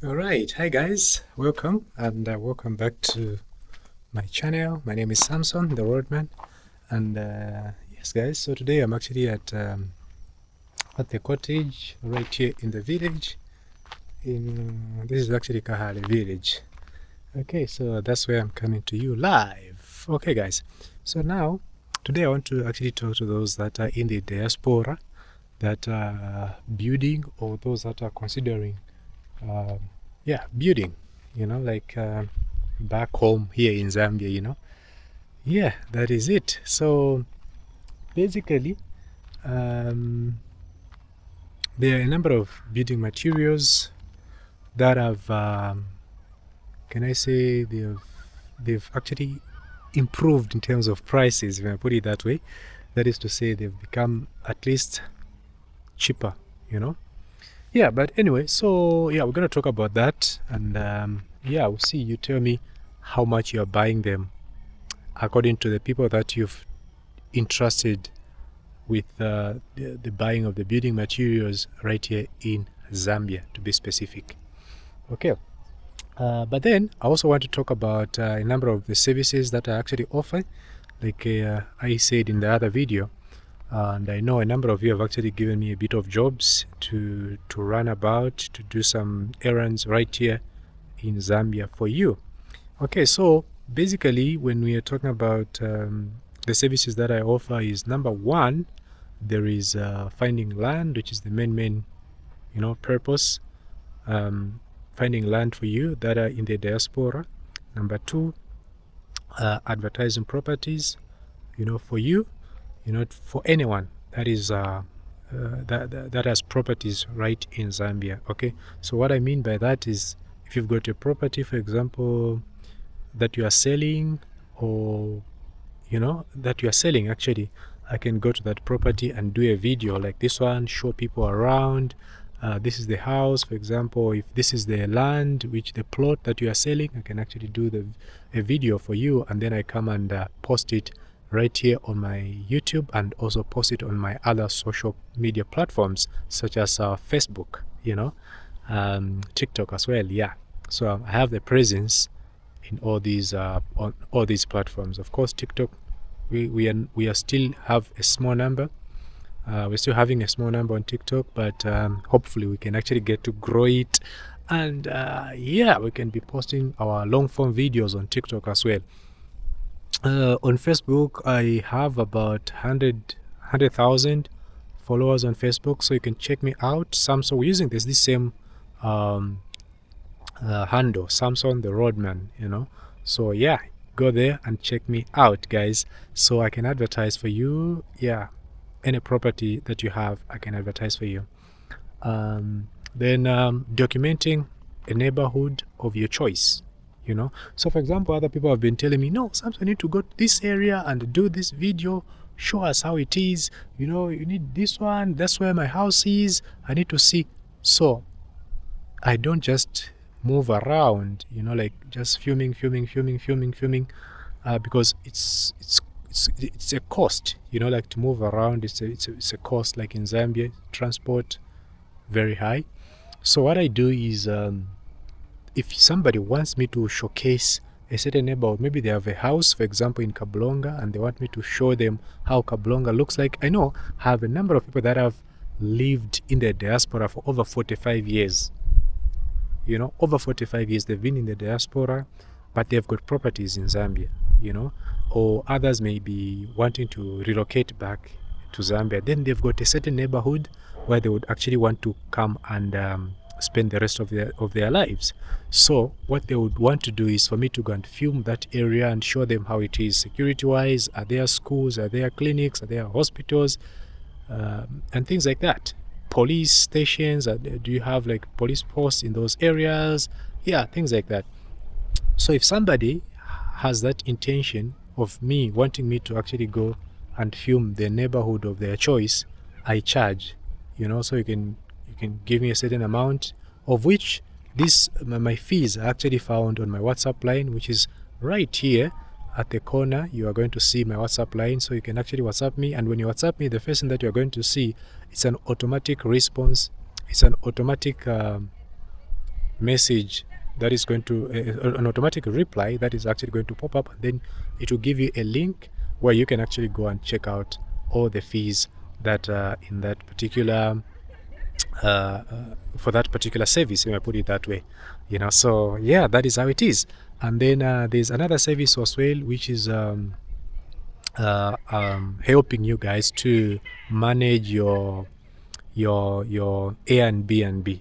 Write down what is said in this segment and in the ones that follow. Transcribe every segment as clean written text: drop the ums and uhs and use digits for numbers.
All right, hi guys, welcome and welcome back to my channel. My name is Samson, the roadman, and yes, guys. So today I'm actually at the cottage right here in the village. This is actually Kahale village. Okay, so that's where I'm coming to you live. Okay, guys. So now today I want to actually talk to those that are in the diaspora, that are building, or those that are considering building, like back home here in Zambia. Yeah, that is it. So basically, um, there are a number of building materials that have, can I say, they've actually improved in terms of prices, if I put it that way. That is to say, they've become at least cheaper, you know. Yeah, but anyway, so yeah, we're gonna talk about that, and yeah, we'll see. You tell me how much you're buying them according to the people that you've entrusted with the buying of the building materials right here in Zambia, to be specific. Okay. But then I also want to talk about a number of the services that I actually offer. Like I said in the other video, and I know a number of you have actually given me a bit of jobs to run about, to do some errands right here in Zambia for you. Okay, so basically, when we are talking about the services that I offer, is number one, there is finding land, which is the main purpose. Finding land for you that are in the diaspora. Number two, advertising properties, for you, for anyone that is that has properties right in Zambia. Okay, so what I mean by that is, if you've got a property, for example, that you are selling, or that you are selling, actually, I can go to that property and do a video like this one, show people around. This is the house, for example. If this is the land, which the plot that you are selling, I can actually do a video for you, and then I come and post it right here on my YouTube, and also post it on my other social media platforms, such as Facebook, TikTok as well. Yeah, so I have the presence in all these on all these platforms. Of course, TikTok, we are still have a small number. We're still having a small number on TikTok, but hopefully we can actually get to grow it, and yeah, we can be posting our long form videos on TikTok as well. On Facebook, I have about 100,000 followers on Facebook, so you can check me out. Samson, we're using this same um, handle, Samson-The roadman. So yeah, go there and check me out, guys, so I can advertise for you. Yeah, any property that you have, I can advertise for you. Then documenting a neighborhood of your choice. So for example, other people have been telling me, no, Samson, you need to go to this area and do this video, show us how it is. You need this one, that's where my house is, I need to see. So I don't just move around, like just filming, because it's a cost, like to move around. It's a cost. Like in Zambia, transport very high. So what I do is, if somebody wants me to showcase a certain neighborhood, maybe they have a house, for example, in Kablonga, and they want me to show them how Kablonga looks like. I know I have a number of people that have lived in the diaspora for over 45 years. Over 45 years they've been in the diaspora, but they've got properties in Zambia, or others may be wanting to relocate back to Zambia. Then they've got a certain neighborhood where they would actually want to come and spend the rest of their lives. So what they would want to do is for me to go and film that area and show them how it is security wise. Are there schools? Are there clinics? Are there hospitals? And things like that. Police stations, do you have like police posts in those areas? Yeah, things like that. So if somebody has that intention of me wanting me to actually go and film the neighborhood of their choice, I charge. So you can give me a certain amount, of which my fees are actually found on my WhatsApp line, which is right here at the corner. You are going to see my WhatsApp line, so you can actually WhatsApp me. And when you WhatsApp me, the first thing that you're going to see, it's an automatic response. It's an automatic message that is going to an automatic reply that is actually going to pop up, and then it will give you a link where you can actually go and check out all the fees that in that particular for that particular service, if I put it that way. So yeah, that is how it is. And then there's another service as well, which is helping you guys to manage your Airbnb.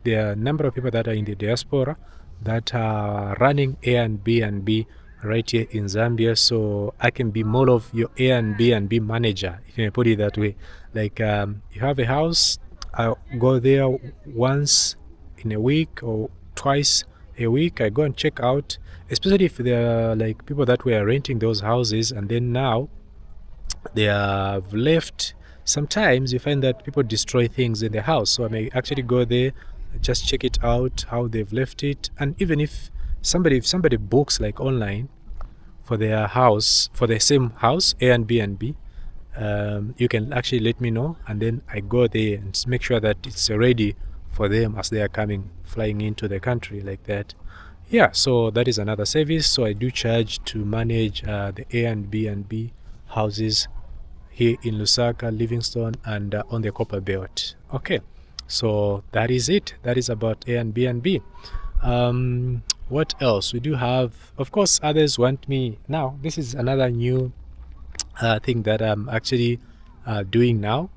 There are a number of people that are in the diaspora that are running Airbnb right here in Zambia. So I can be more of your Airbnb manager, if you may put it that way. You have a house, I go there once in a week or twice a week. I go and check out, especially if there are like people that were renting those houses and then now they have left. Sometimes you find that people destroy things in the house, so I may actually go there, just check it out how they've left it. And even if somebody books like online for their house, for the same house, Airbnb, you can actually let me know, and then I go there and make sure that it's ready for them as they are flying into the country like that. Yeah, so that is another service. So I do charge to manage the Airbnb houses here in Lusaka, Livingstone, and on the Copper Belt. Okay, so that is it. That is about Airbnb. What else? We do have, of course, others want me. Now, this is another new thing that I'm actually doing now.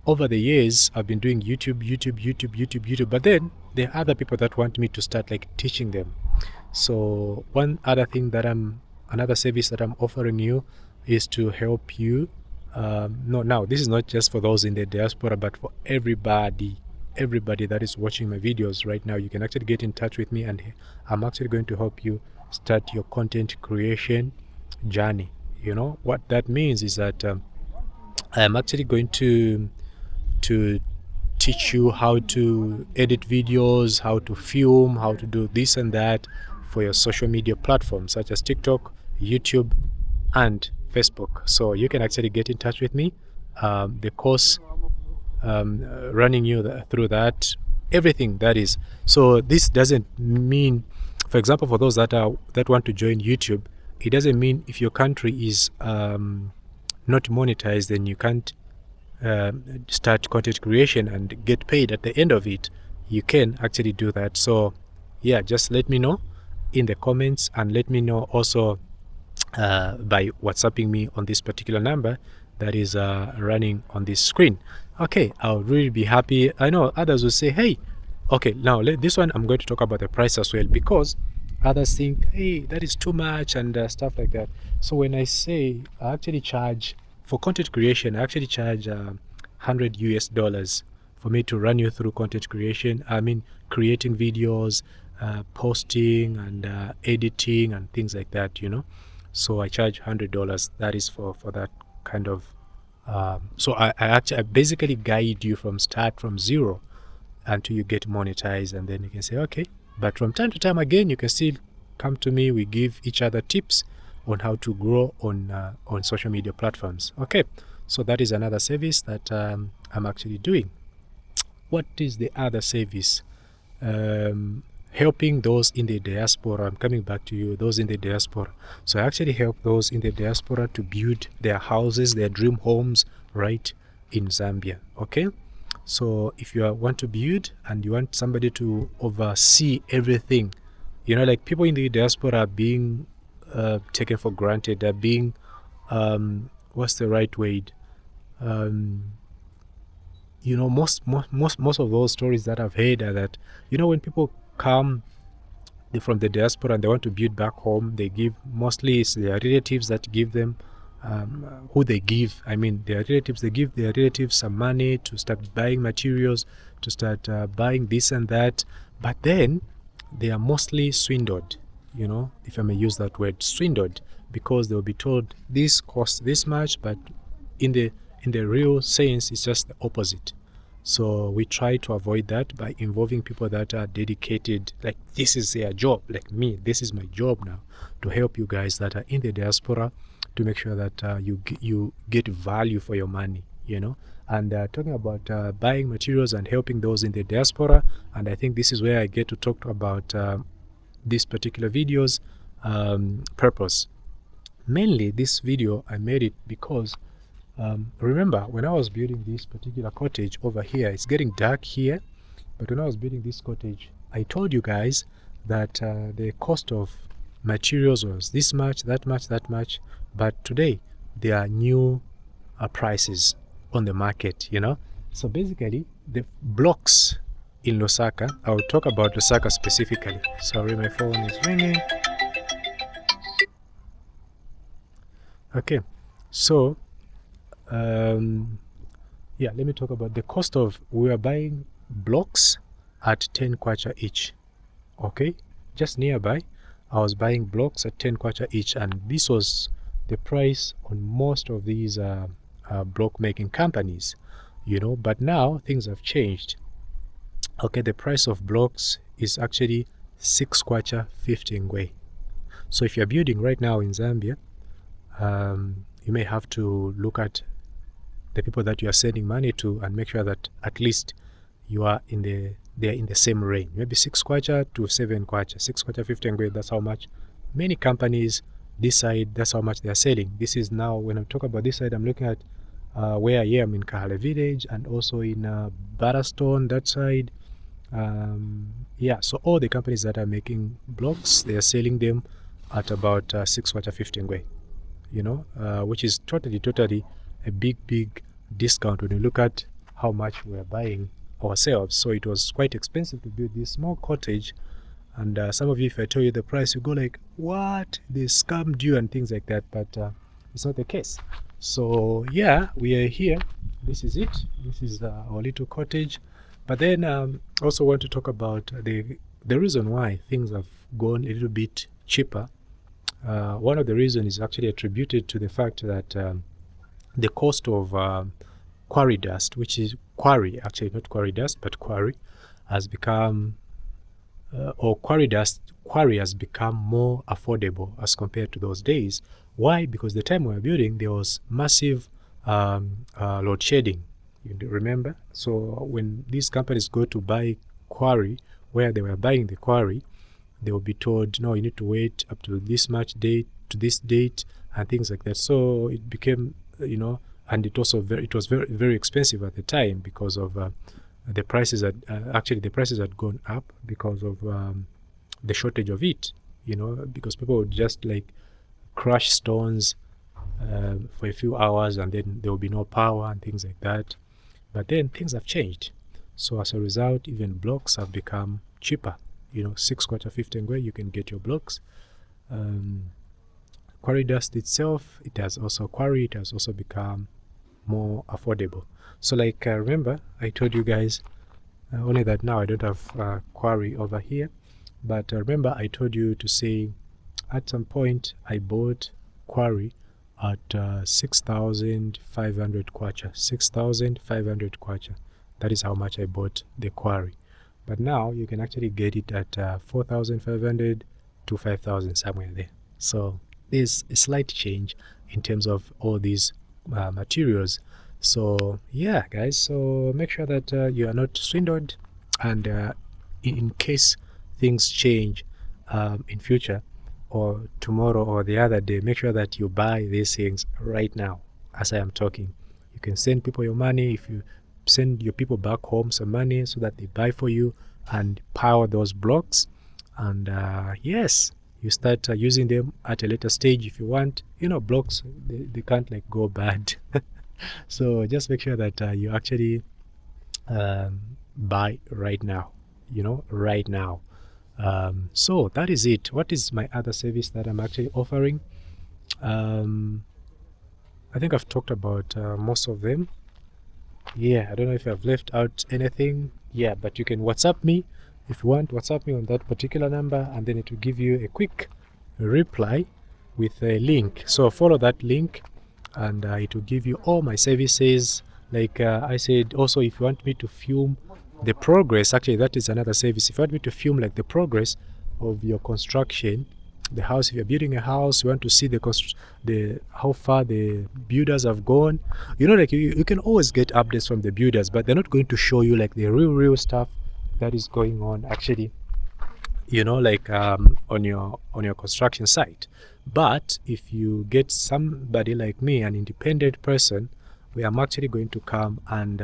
Over the years, I've been doing YouTube, but then there are other people that want me to start like teaching them. So another service that I'm offering you is to help you. Now this is not just for those in the diaspora, but for everybody that is watching my videos right now. You can actually get in touch with me, and I'm actually going to help you start your content creation journey. What that means is that I'm actually going to teach you how to edit videos, how to film, how to do this and that for your social media platforms such as TikTok, YouTube, and Facebook. So you can actually get in touch with me. The course running you through that, everything that is. So this doesn't mean, for example, for those that want to join YouTube, it doesn't mean if your country is not monetized, then you can't start content creation and get paid at the end of it. You can actually do that. So yeah, just let me know in the comments, and let me know also by WhatsApping me on this particular number that is running on this screen. Okay, I'll really be happy. I know others will say, hey, okay, now this one I'm going to talk about the price as well, because others think, hey, that is too much and stuff like that. So when I say I actually charge for content creation, I actually charge $100 for me to run you through content creation. I mean, creating videos, posting, and editing and things like that. So I charge $100. That is for that kind of. So I basically guide you from zero until you get monetized, and then you can say, okay. But from time to time, again, you can still come to me. We give each other tips on how to grow on social media platforms. Okay, so that is another service that I'm actually doing. What is the other service? Helping those in the diaspora. I'm coming back to you, those in the diaspora. So I actually help those in the diaspora to build their houses, their dream homes right in Zambia. Okay, so if you want to build and you want somebody to oversee everything, like people in the diaspora are being taken for granted. They're being what's the right word? Most of those stories that I've heard are that when people come from the diaspora and they want to build back home, they give, mostly it's their relatives that give them who they give. I mean, their relatives, they give their relatives some money to start buying materials, to start buying this and that, but then they are mostly swindled, if I may use that word, swindled, because they'll be told this costs this much, but in the real sense, it's just the opposite. So we try to avoid that by involving people that are dedicated, like this is their job, like me, this is my job now, to help you guys that are in the diaspora, to make sure that you get value for your money. you know. And talking about buying materials and helping those in the diaspora, and I think this is where I get to talk about this particular video's purpose. Mainly, this video, I made it because remember when I was building this particular cottage over here, it's getting dark here, but when I was building this cottage, I told you guys that the cost of materials was this much, that much, that much, but today there are new prices on the market, you know. So basically, the blocks in Lusaka, I'll talk about Lusaka specifically. Sorry, my phone is ringing. Okay, so yeah, let me talk about the cost of, we are buying blocks at 10 kwacha each. Okay, just nearby I was buying blocks at 10 kwacha each, and this was the price on most of these block making companies, you know. But now things have changed. Okay, the price of blocks is actually 6 kwacha 50 ngwe. So if you're building right now in Zambia, you may have to look at the people that you are sending money to and make sure that at least you are in the, they're in the same range, maybe 6 kwacha to 7 kwacha, 6 kwacha 50 ngwe. That's how much many companies this side, that's how much they are selling. This is now, when I'm talking about this side, I'm looking at where I am in Kahale village, and also in Barastone, that side. Yeah, so all the companies that are making blocks, they are selling them at about 6 kwacha 50 ngwe, you know, which is totally a big discount when you look at how much we are buying ourselves. So it was quite expensive to build this small cottage, and some of you, if I tell you the price, you go like, what, they scammed you and things like that, but it's not the case. So yeah, we are here, this is it, this is our little cottage. But then also want to talk about the reason why things have gone a little bit cheaper. One of the reasons is actually attributed to the fact that the cost of quarry dust, which is quarry, actually not quarry dust, but quarry, has become, quarry has become more affordable as compared to those days. Why? Because the time we were building, there was massive load shedding. You remember? So when these companies go to buy quarry, where they were buying the quarry, they will be told, no, you need to wait up to this much date to this date and things like that. So it became, you know, and it was very expensive at the time because of the prices that actually the prices had gone up because of the shortage of it, you know, because people would just like crush stones for a few hours, and then there will be no power and things like that. But then things have changed. So as a result, even blocks have become cheaper. You know, 6 kwacha 50 ngwe, you can get your blocks. Quarry dust itself, it has also become more affordable. So like remember, I told you guys only that now I don't have quarry over here, but remember I told you to say at some point I bought quarry at 6,500 kwacha. 6,500 kwacha. That is how much I bought the quarry. But now you can actually get it at 4,500 to 5,000, somewhere there. So there's a slight change in terms of all these materials. So yeah, guys, so make sure that you are not swindled, and in case things change in future, or tomorrow or the other day, make sure that you buy these things right now as I am talking. You can send people your money. If you send your people back home some money so that they buy for you and power those blocks, and yes, you start using them at a later stage if you want. You know, blocks, they can't like go bad. So just make sure that you actually buy right now, you know, right now. So that is it. What is my other service that I'm actually offering? I think I've talked about most of them. Yeah, I don't know if I've left out anything. Yeah, but you can WhatsApp me if you want. WhatsApp me on that particular number, and then it will give you a quick reply with a link. So follow that link, and it will give you all my services. Like I said, also if you want me to film the progress, actually that is another service. If you want me to film like the progress of your construction, the house. If you're building a house, you want to see the how far the builders have gone. You know, like you can always get updates from the builders, but they're not going to show you like the real stuff that is going on actually, you know, like on your construction site. But if you get somebody like me, an independent person, we are actually going to come and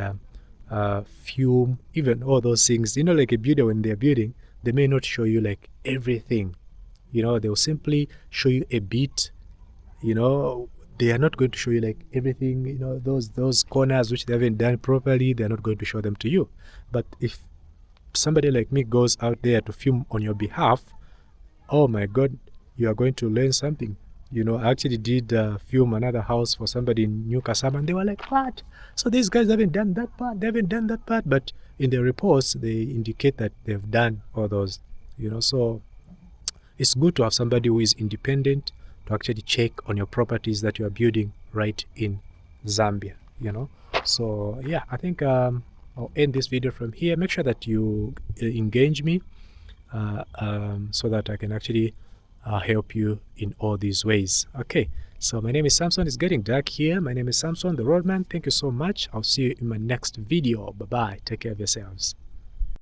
film even all those things. You know, like a builder, when they're building, they may not show you like everything. You know, they'll simply show you a bit. You know, they are not going to show you like everything. You know, those corners which they haven't done properly, they're not going to show them to you. But if somebody like me goes out there to film on your behalf, oh my god, you are going to learn something. You know, I actually did film another house for somebody in Newcastle, and they were like, what? So these guys haven't done that part, they haven't done that part, but in the reports they indicate that they've done all those, you know. So it's good to have somebody who is independent to actually check on your properties that you are building right in Zambia, you know. So yeah, I think I'll end this video from here. Make sure that you engage me so that I can actually help you in all these ways. Okay, so my name is Samson. It's getting dark here. My name is Samson, the roadman. Thank you so much. I'll see you in my next video. Bye bye. Take care of yourselves.